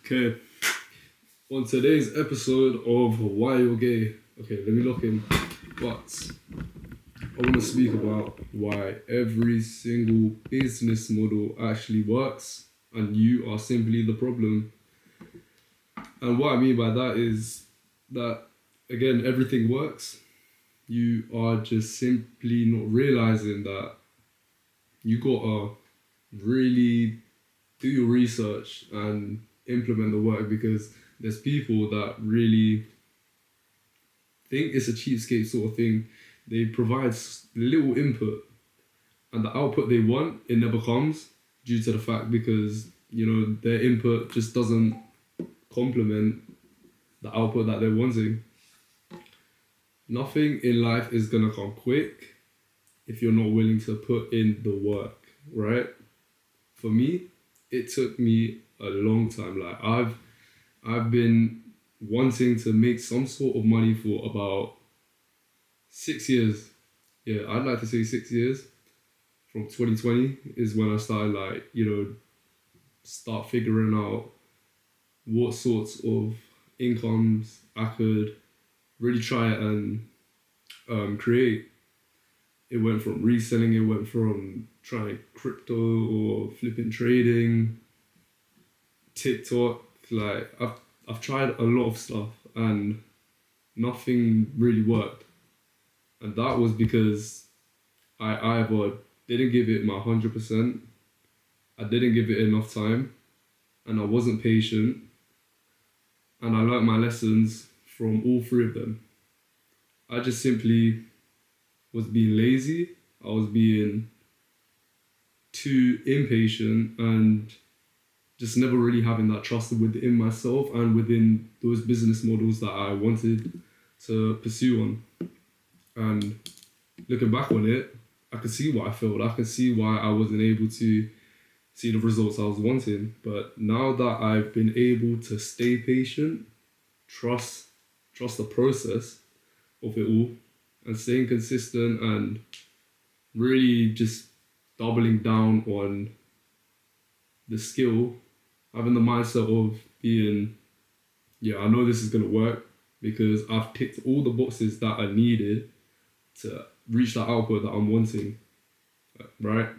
Okay, on today's episode of Why You're Gay. Okay, let me lock in. But I want to speak about why every single business model actually works and you are simply the problem. And what I mean by that is that, again, everything works. You are just simply not realizing that you gotta really do your research and implement the work, because there's people that really think it's a cheapskate sort of thing. They provide little input, and the output they want, it never comes, due to the fact because their input just doesn't complement the output that they're wanting. Nothing in life is gonna come quick if you're not willing to put in the work, right? For me, it took me a long time. Like I've been wanting to make some sort of money for about 6 years. Yeah, I'd like to say 6 years. From 2020 is when I started start figuring out what sorts of incomes I could really try and create. It went from reselling, it went from trying crypto or flipping trading, TikTok. Like I've tried a lot of stuff and nothing really worked. And that was because I either didn't give it my 100%, I didn't give it enough time, and I wasn't patient, and I learnt my lessons from all three of them. I just simply was being lazy, I was being too impatient, and just never really having that trust within myself and within those business models that I wanted to pursue on. And looking back on it, I could see why I failed. I could see why I wasn't able to see the results I was wanting. But now that I've been able to stay patient, trust the process of it all, and staying consistent and really just doubling down on the skill, having the mindset of being, yeah, I know this is gonna work because I've ticked all the boxes that I needed to reach that output that I'm wanting, right?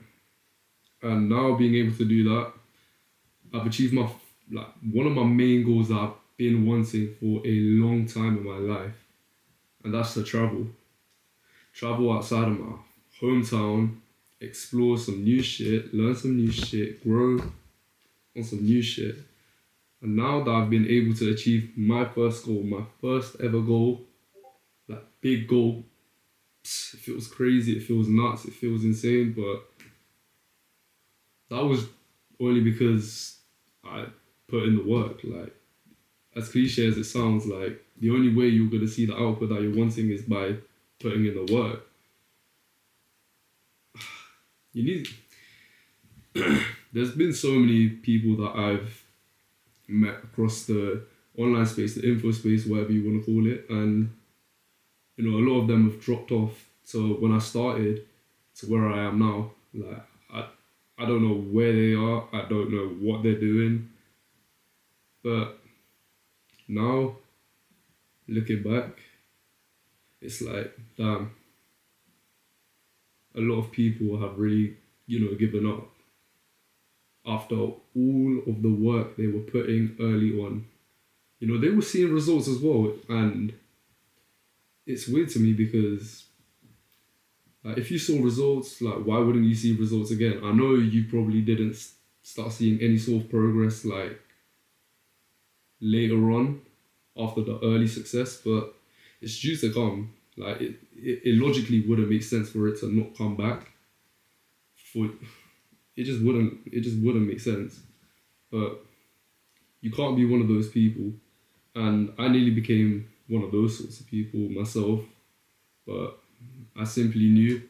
And now being able to do that, I've achieved one of my main goals that I've been wanting for a long time in my life, and that's to travel outside of my hometown, explore some new shit, learn some new shit, grow on some new shit. And now that I've been able to achieve my first goal, my first ever goal, like big goal, it feels crazy, it feels nuts, it feels insane, but that was only because I put in the work. Like, as cliche as it sounds, like the only way you're gonna see the output that you're wanting is by putting in the work. You need There's been so many people that I've met across the online space, the info space, whatever you want to call it, and a lot of them have dropped off. So when I started to where I am now, like I don't know where they are, I don't know what they're doing, but now looking back, it's like, damn, a lot of people have really, given up after all of the work they were putting early on. They were seeing results as well, and it's weird to me because if you saw results, like why wouldn't you see results again? I know you probably didn't start seeing any sort of progress like later on after the early success, but it's due to come. Like it logically wouldn't make sense for it to not come back. It just wouldn't make sense. But you can't be one of those people, and I nearly became one of those sorts of people myself. But I simply knew,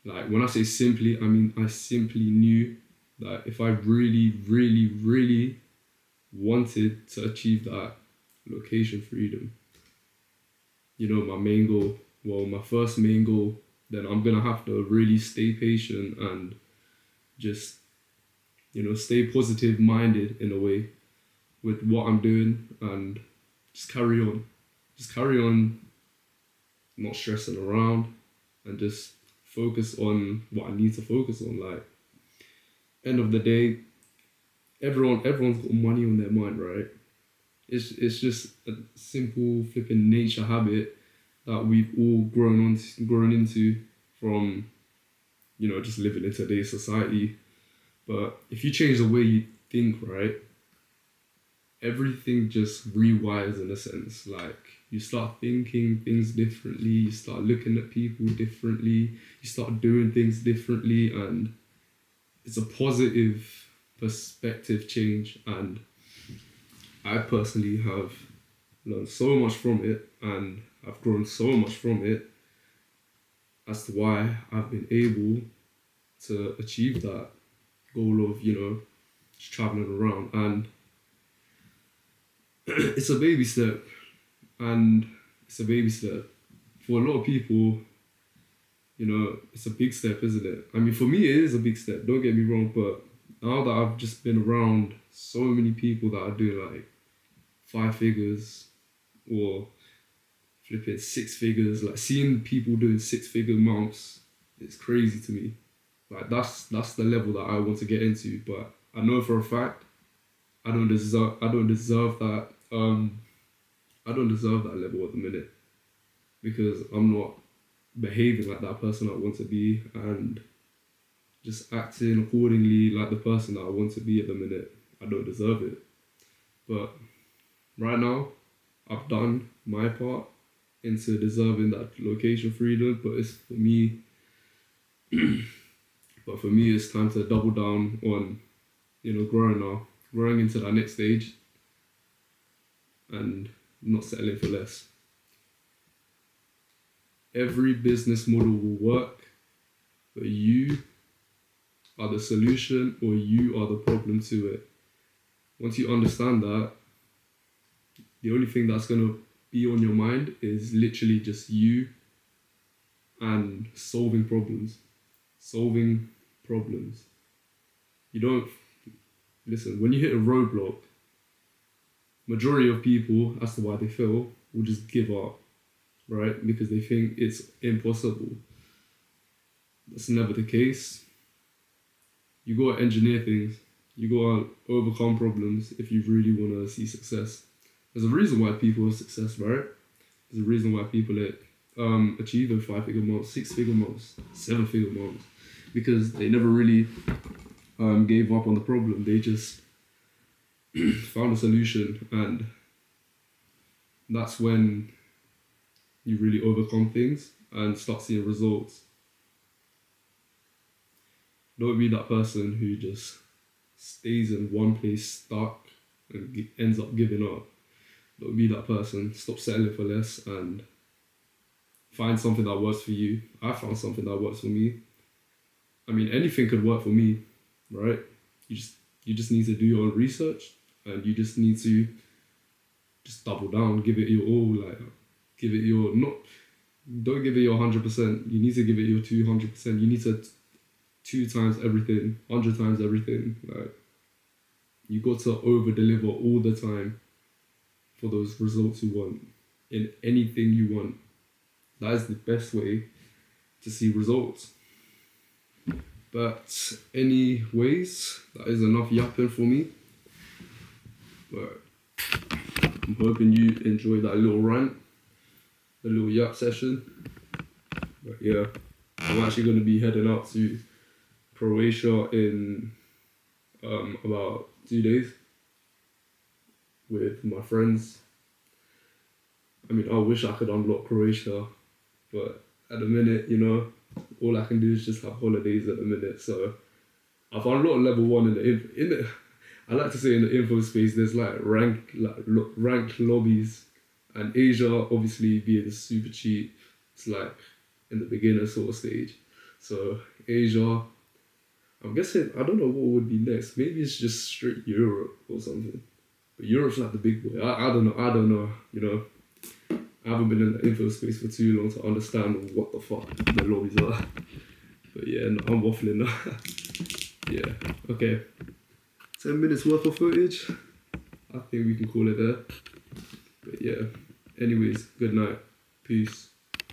like when I say simply, I mean I simply knew that if I really, really, really wanted to achieve that location freedom, my main goal, my first main goal, then I'm gonna have to really stay patient and just, stay positive minded in a way. with what I'm doing and just carry on. Just carry on, not stressing around, and just focus on what I need to focus on. Like, end of the day, everyone's got money on their mind, right? It's just a simple flipping nature habit that we've all grown into from, just living in today's society. But if you change the way you think, right, everything just rewires in a sense. Like, you start thinking things differently, you start looking at people differently, you start doing things differently, and it's a positive perspective change. And I personally have learned so much from it, and I've grown so much from it as to why I've been able to achieve that goal of, just traveling around. And it's a baby step, and it's a baby step. For a lot of people, it's a big step, isn't it? I mean, for me, it is a big step, don't get me wrong, but now that I've just been around so many people that are doing like 5 figures or flipping 6 figures, like seeing people doing 6-figure months, it's crazy to me. Like, that's the level that I want to get into, but I know for a fact I don't deserve that. I don't deserve that level at the minute, because I'm not behaving like that person I want to be and just acting accordingly like the person that I want to be at the minute. I don't deserve it. But right now, I've done my part into deserving that location freedom, but it's for me. But for me, it's time to double down on, growing into that next stage, and not settling for less. Every business model will work, but you are the solution or you are the problem to it. Once you understand that, the only thing that's going to be on your mind is literally just you and solving problems. You don't, listen, when you hit a roadblock, majority of people, as to why they fail, will just give up, right? Because they think it's impossible. That's never the case. You gotta engineer things. You gotta overcome problems if you really wanna see success. There's a reason why people have success, right? There's a reason why people achieve those 5-figure months, 6-figure months, 7-figure months, because they never really gave up on the problem. They just found a solution, and that's when you really overcome things and start seeing results. Don't be that person who just stays in one place stuck and ends up giving up. Don't be that person. Stop settling for less and find something that works for you. I found something that works for me. I mean, anything could work for me, right? You just need to do your own research, and you just need to just double down, give it your all, give it your, don't give it your 100%, you need to give it your 200%, you need to 2 times everything, 100 times everything, you got to over deliver all the time for those results you want, in anything you want. That is the best way to see results. But anyways, that is enough yapping for me. But I'm hoping you enjoyed that little rant, a little yap session. But yeah, I'm actually going to be heading out to Croatia in about 2 days with my friends. I mean, I wish I could unblock Croatia, but at the minute, all I can do is just have holidays at the minute. So I've unlocked level 1 in the I like to say in the info space, there's ranked lobbies, and Asia obviously being super cheap, it's like in the beginner sort of stage. So Asia, I'm guessing, I don't know what would be next. Maybe it's just straight Europe or something. But Europe's like the big boy. I don't know. I haven't been in the info space for too long to understand what the fuck the lobbies are. But yeah, no, I'm waffling now. Yeah, okay. 10 minutes worth of footage. I think we can call it there. But yeah. Anyways, good night. Peace.